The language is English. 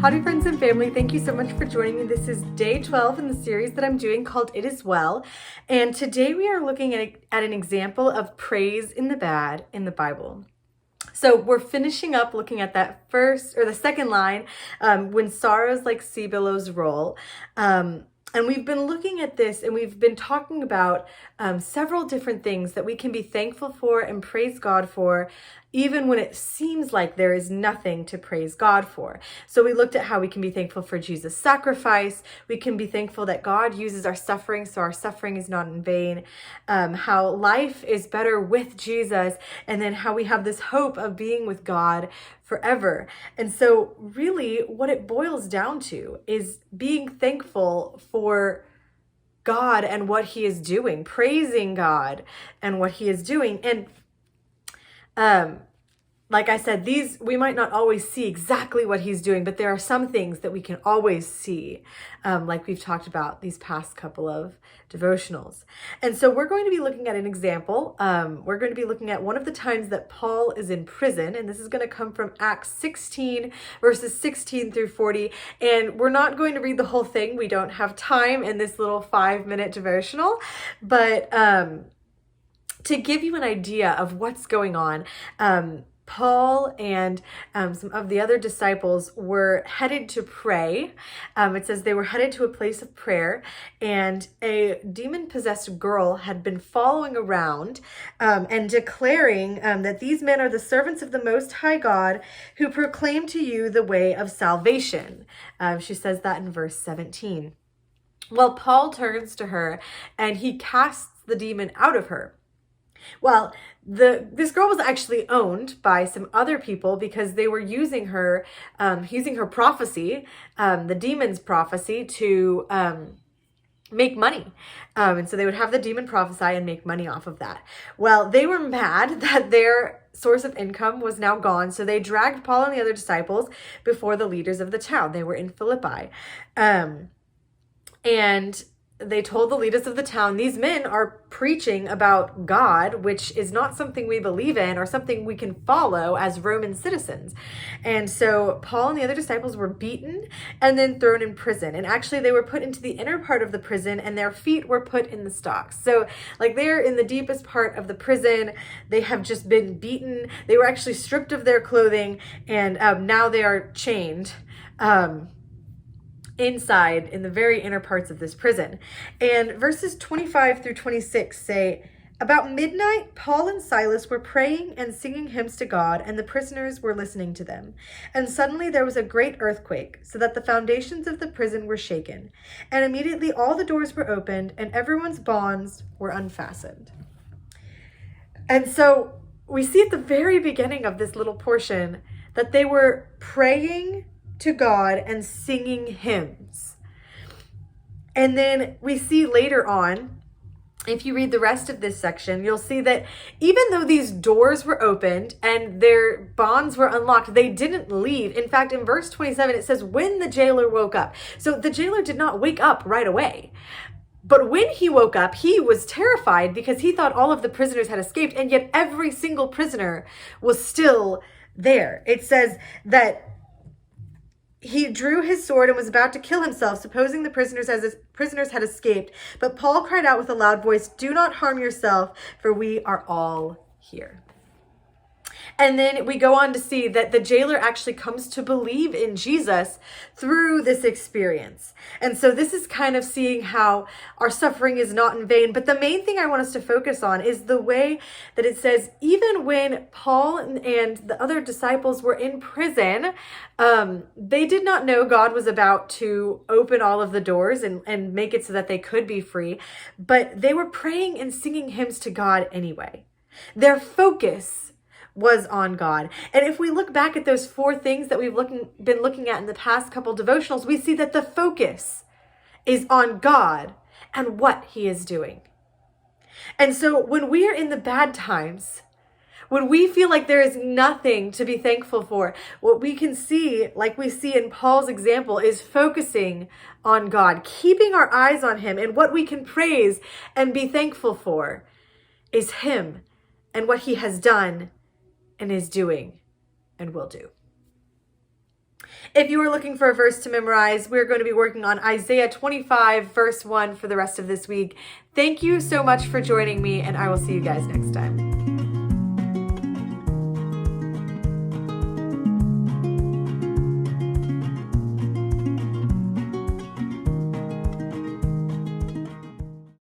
Howdy friends and family, thank you so much for joining me. This is day 12 in the series that I'm doing called It Is Well. And today we are looking at an example of praise in the bad in the Bible. So we're finishing up looking at that first or the second line, when sorrows like sea billows roll. And we've been looking at this and we've been talking about several different things that we can be thankful for and praise God for, even when it seems like there is nothing to praise God for. So we looked at how we can be thankful for Jesus' sacrifice. We can be thankful that God uses our suffering, so our suffering is not in vain. How life is better with Jesus, and then how we have this hope of being with God forever. And so really what it boils down to is being thankful for God and what he is doing, praising God and what he is doing. And like I said, we might not always see exactly what he's doing, but there are some things that we can always see, like we've talked about these past couple of devotionals. And so we're going to be looking at an example. We're going to be looking at one of the times that Paul is in prison, and this is going to come from Acts 16, verses 16 through 40. And we're not going to read the whole thing. We don't have time in this little 5-minute devotional, but to give you an idea of what's going on, Paul and some of the other disciples were headed to pray. It says they were headed to a place of prayer, and a demon-possessed girl had been following around and declaring that these men are the servants of the Most High God who proclaim to you the way of salvation. She says that in verse 17. Well, Paul turns to her and he casts the demon out of her. Well, this girl was actually owned by some other people because they were using her prophecy, the demon's prophecy, to make money. And so they would have the demon prophesy and make money off of that. Well, they were mad that their source of income was now gone. So they dragged Paul and the other disciples before the leaders of the town. They were in Philippi. And they told the leaders of the town, these men are preaching about God, which is not something we believe in or something we can follow as Roman citizens. And so Paul and the other disciples were beaten and then thrown in prison. And actually they were put into the inner part of the prison and their feet were put in the stocks. So like they're in the deepest part of the prison. They have just been beaten. They were actually stripped of their clothing, and now they are chained inside in the very inner parts of this prison. And verses 25 through 26 say, about midnight, Paul and Silas were praying and singing hymns to God, and the prisoners were listening to them. And suddenly there was a great earthquake, so that the foundations of the prison were shaken. And immediately all the doors were opened, and everyone's bonds were unfastened. And so we see at the very beginning of this little portion that they were praying to God and singing hymns. And then we see later on, if you read the rest of this section, you'll see that even though these doors were opened and their bonds were unlocked, they didn't leave. In fact, in verse 27, it says, when the jailer woke up. So the jailer did not wake up right away. But when he woke up, he was terrified because he thought all of the prisoners had escaped, and yet every single prisoner was still there. It says that he drew his sword and was about to kill himself, supposing the prisoners had escaped. But Paul cried out with a loud voice, do not harm yourself, for we are all here. And then we go on to see that the jailer actually comes to believe in Jesus through this experience. And so this is kind of seeing how our suffering is not in vain. But the main thing I want us to focus on is the way that it says, even when Paul and the other disciples were in prison, they did not know God was about to open all of the doors and make it so that they could be free. But they were praying and singing hymns to God anyway. Their focus was on God. And if we look back at those 4 things that we've been looking at in the past couple devotionals, we see that the focus is on God and what he is doing. And so when we are in the bad times, when we feel like there is nothing to be thankful for, what we can see, like we see in Paul's example, is focusing on God, keeping our eyes on him, and what we can praise and be thankful for is him and what he has done and is doing and will do. If you are looking for a verse to memorize, we're going to be working on Isaiah 25, verse 1 for the rest of this week. Thank you so much for joining me, and I will see you guys next time.